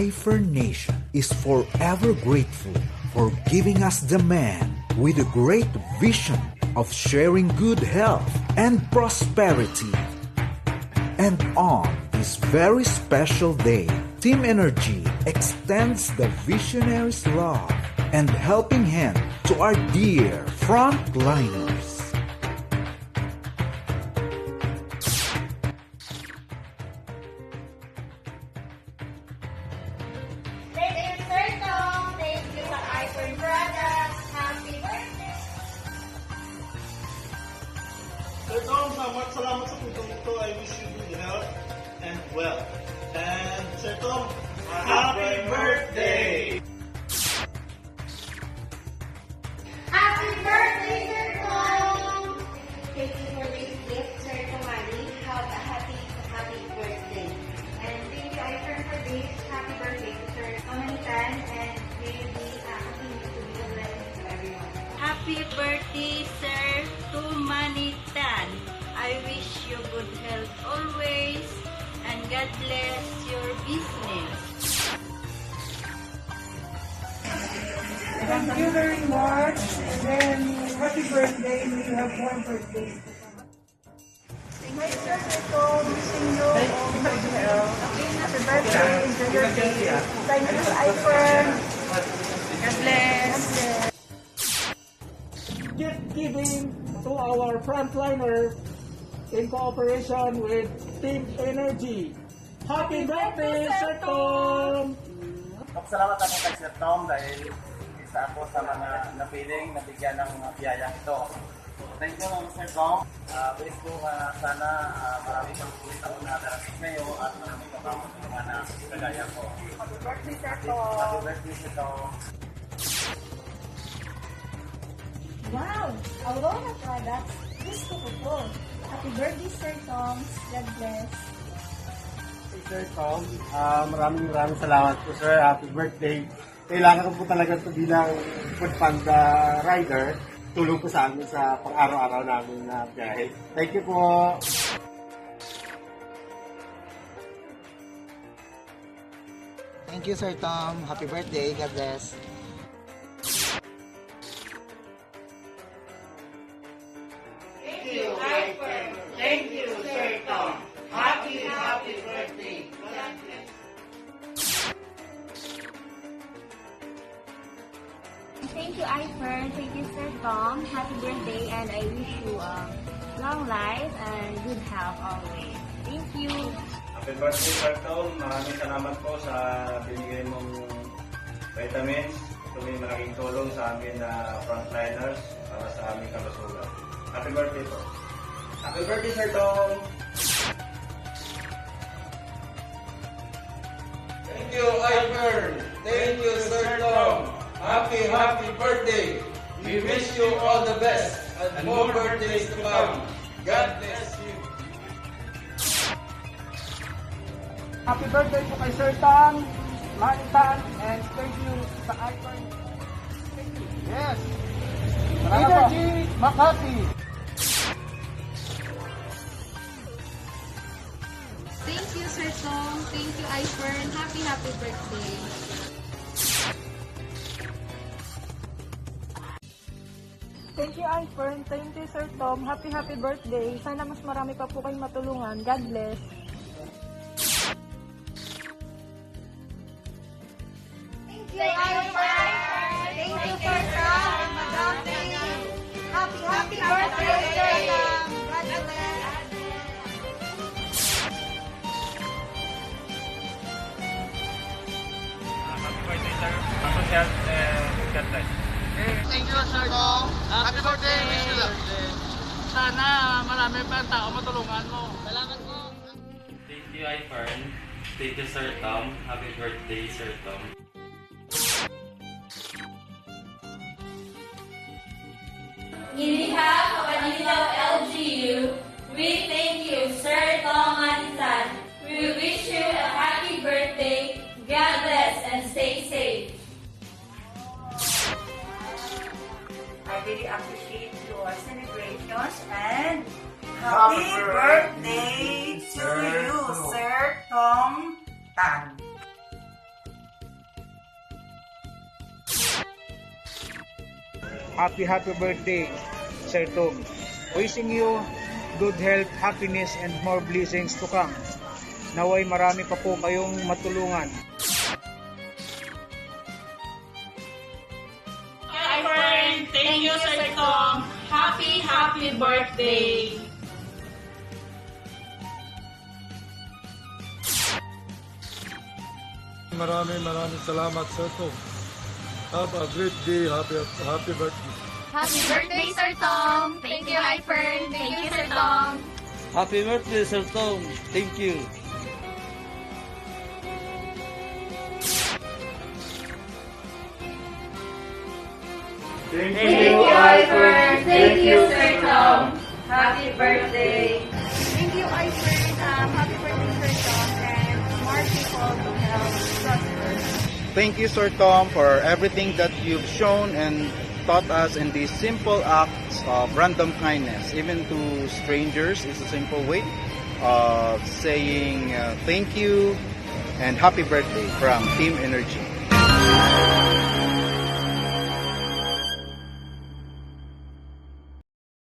iFern Nation is forever grateful for giving us the man with a great vision of sharing good health and prosperity. And on this very special day, Team Energy extends the visionary's love and helping hand to our dear frontliners. Thank you, Sir Tom. Thank you sa iPhone products. Happy birthday! Sir Tom, salamat sa puntong ito. I wish you good health and wealth. And Sir Tom, happy birthday! Happy birthday, Sir Tom! Thank you for this gift, Sir Tomani. Have a happy birthday. And thank you, iPhone, for this. Happy birthday to Sir Tomanitan. And may you be continue to be a blessing to everyone. Happy birthday, Sir Tumanitan. I wish you good health always and God bless your business. Thank you very much. And then, happy birthday. May you have one birthday. Thank you, Sir Rico. Wishing you all good health. Happy birthday. Enjoy your day. Thank you, iPhone. God bless. Gift giving to our frontliner in cooperation with Team Energy. Happy birthday, Sir Tom! Salamat ako kay Sir Tom dahil isa ako sa mga napiling nabigyan ng biyayang ito. Thank you, Sir Tom. Wish ko sana marami pang ulit ako na darating kayo at marami pa pang mga na kagaya ko. Happy birthday, Sir Tom. Happy birthday, Sir Tom. Wow! Aurora Products, gusto ko po. Happy birthday, Sir Tom. God bless. Sir Tom, maraming salamat po, sir. Happy birthday. Kailangan ko po talaga ito bilang Food Panda rider. Tulong po sa amin sa pang-araw-araw namin na biyahe. Thank you po. Thank you, Sir Tom. Happy birthday. God bless. Thank you, iPhone. Thank you, Sir Tom. Happy birthday. Thank you, iFern. Thank you, Sir Tom. Happy birthday, and I wish you long life and good health always. Thank you. Happy birthday, Sir Tom. Maraming salamat po sa binigay mong vitamins. Ito may malaking tulong sa amin na frontliners para sa aming kalusugan. Happy birthday po. Happy birthday, Sir Tom. Thank you, iFern. Thank you, Sir Tom. Happy birthday. We wish you all the best and more birthdays to come. God bless you. Happy birthday po kay Sir Tom, Manitan, and thank you sa iPhone. Thank you. Yes. Energy Makati. Thank you, Sir Tom. Thank you, iFern. Happy birthday. Thank you, iFern. Thank you, Sir Tom. Happy birthday. Sana mas marami pa po kayong matulungan. God bless. Thank you, iPhone. Thank you, Sir Tom. Happy birthday, Sir Tom. God bless. Happy birthday, Sir. Happy health and God bless. Thank you, Sir Tom. Happy birthday. Sana marami pa ang tao matulungan mo. Salamat po. Thank you, iFern. Thank you, Sir Tom. Happy birthday, Sir Tom. In behalf of Manila LGU, we thank you, Sir Tom Manitan. We wish you a happy birthday. God bless and stay safe. I really appreciate your celebrations and happy birthday to you, Sir Tom Tan. happy birthday, Sir Tom. Wishing you good health, happiness, and more blessings to come. Naway marami pa po kayong matulungan. Hi, Fern. Thank you, Sir Tom. Happy birthday. Maraming salamat, Sir Tom. Have a great day. Happy birthday. Happy birthday, Sir Tom. Thank you, Hi Fern. Thank you, Sir Tom. Happy birthday, Sir Tom. Thank you. Thank you, Hi Fern. Thank you, Sir Tom. Happy birthday. Thank you, Ifern. Happy birthday, Sir Tom, and more people to help prosper. Thank you, Sir Tom, for everything that you've shown and taught us in these simple acts of random kindness. Even to strangers is a simple way of saying thank you and happy birthday from Team Energy.